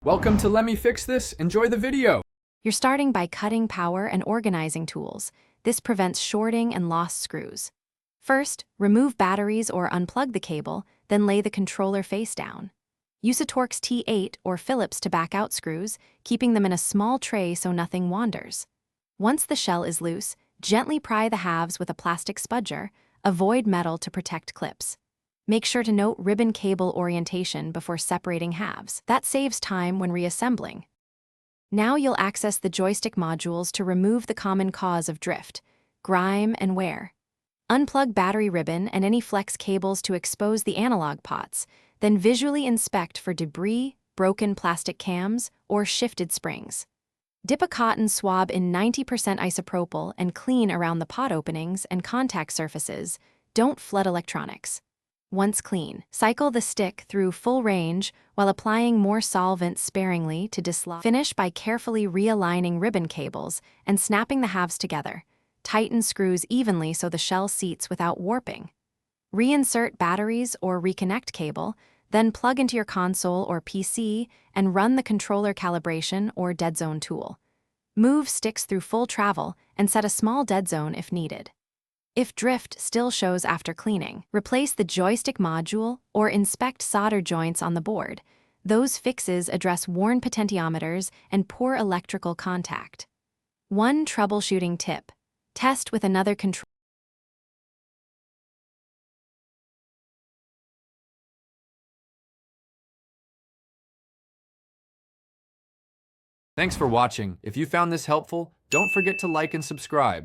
Welcome to Let Me Fix This. Enjoy the video. You're starting by cutting power and organizing tools. This prevents shorting and lost screws. First, remove batteries or unplug the cable, then lay the controller face down. Use a Torx T8 or Phillips to back out screws, keeping them in a small tray so nothing wanders. Once the shell is loose, gently pry the halves with a plastic spudger. Avoid metal to protect clips. Make sure to note ribbon cable orientation before separating halves. That saves time when reassembling. Now you'll access the joystick modules to remove the common cause of drift, grime and wear. Unplug battery ribbon and any flex cables to expose the analog pots, then visually inspect for debris, broken plastic cams, or shifted springs. Dip a cotton swab in 90% isopropyl and clean around the pot openings and contact surfaces. Don't flood electronics. Once clean, cycle the stick through full range while applying more solvent sparingly to dislodge. Finish by carefully realigning ribbon cables and snapping the halves together. Tighten screws evenly so the shell seats without warping. Reinsert batteries or reconnect cable, then plug into your console or PC and run the controller calibration or dead zone tool. Move sticks through full travel and set a small dead zone if needed. If drift still shows after cleaning, replace the joystick module or inspect solder joints on the board. Those fixes address worn potentiometers and poor electrical contact. One troubleshooting tip: test with another controller. Thanks for watching. If you found this helpful, don't forget to like and subscribe.